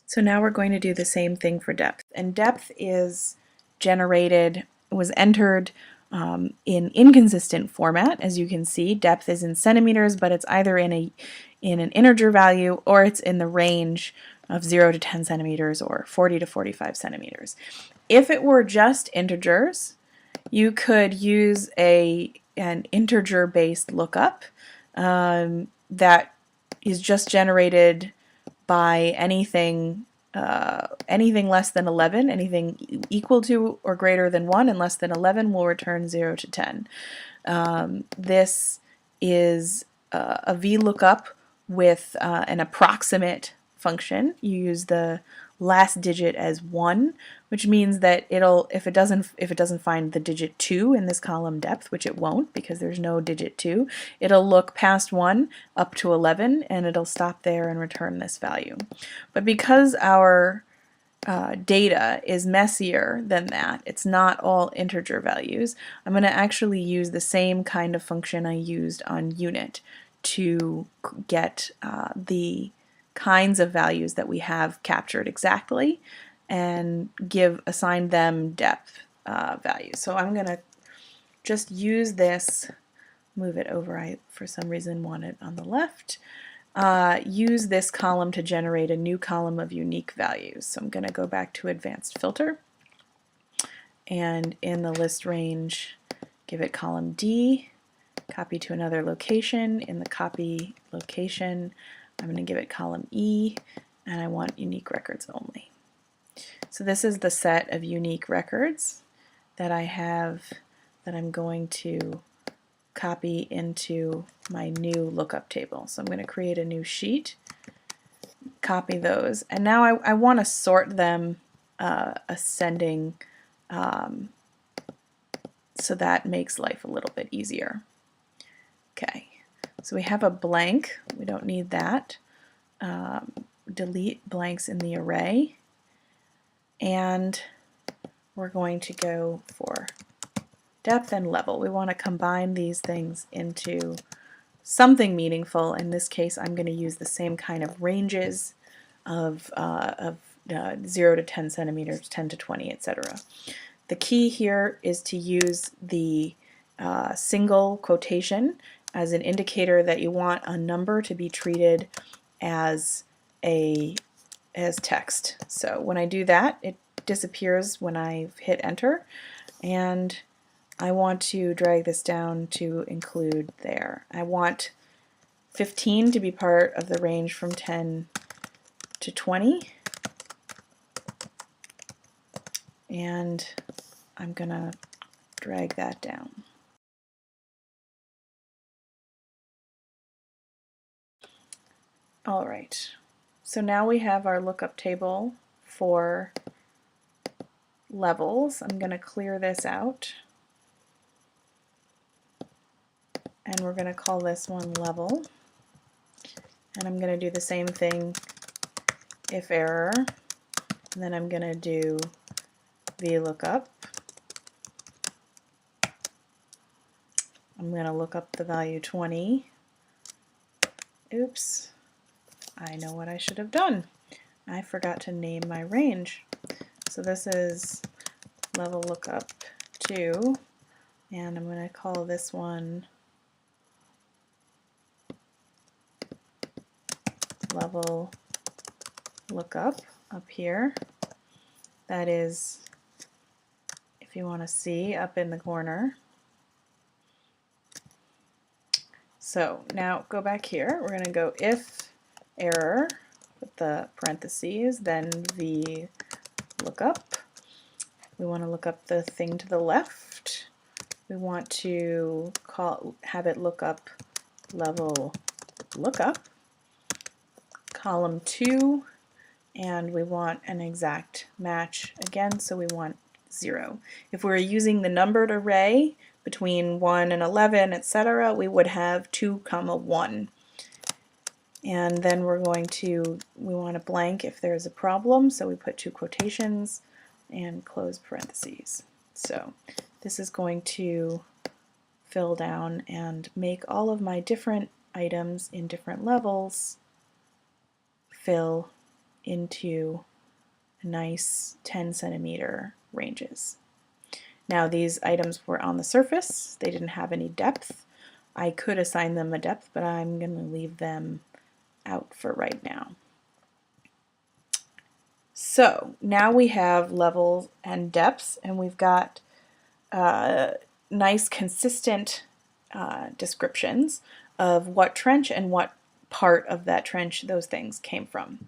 So now we're going to do the same thing for depth. And depth is was entered in inconsistent format. As you can see, depth is in centimeters, but it's either in an integer value or it's in the range of 0 to 10 centimeters or 40 to 45 centimeters. If it were just integers, you could use an integer-based lookup that is just generated by anything less than 11, anything equal to or greater than 1 and less than 11 will return 0 to 10. This is a VLOOKUP with an approximate function. You use the last digit as 1, which means that if it doesn't find the digit 2 in this column depth, which it won't because there's no digit 2, it'll look past 1 up to 11 and it'll stop there and return this value. But because our data is messier than that, it's not all integer values, I'm going to actually use the same kind of function I used on unit to get the kinds of values that we have captured exactly and assign them depth values. So I'm going to just use this, move it over, I for some reason want it on the left, use this column to generate a new column of unique values. So I'm going to go back to advanced filter and in the list range give it column D, copy to another location. In the copy location I'm going to give it column E, and I want unique records only. So this is the set of unique records that I have that I'm going to copy into my new lookup table. So I'm going to create a new sheet, copy those, and now I want to sort them ascending so that makes life a little bit easier. Okay. So we have a blank, we don't need that. Delete blanks in the array, and we're going to go for depth and level. We want to combine these things into something meaningful. In this case, I'm going to use the same kind of ranges of 0 to 10 centimeters, 10 to 20, etc. The key here is to use the single quotation as an indicator that you want a number to be treated as text. So when I do that, it disappears when I hit enter, and I want to drag this down to include there. I want 15 to be part of the range from 10 to 20, and I'm gonna drag that down. All right, so now we have our lookup table for levels. I'm going to clear this out, and we're going to call this one level, and I'm going to do the same thing if error, and then I'm going to do VLOOKUP. I'm going to look up the value 20. Oops. I know what I should have done. I forgot to name my range. So this is level lookup 2, and I'm going to call this one level lookup up here. That is, if you want to see, up in the corner. So now go back here. We're going to go if error with the parentheses, then VLOOKUP. We want to look up the thing to the left. We want to have it look up level lookup, column 2, and we want an exact match again, so we want 0. If we're using the numbered array between 1 and 11, etc., we would have 2, 1. And then we want a blank if there's a problem, so we put 2 quotations and close parentheses. So this is going to fill down and make all of my different items in different levels fill into nice 10 centimeter ranges. Now these items were on the surface, they didn't have any depth. I could assign them a depth, but I'm going to leave them out for right now. So now we have levels and depths, and we've got nice consistent descriptions of what trench and what part of that trench those things came from.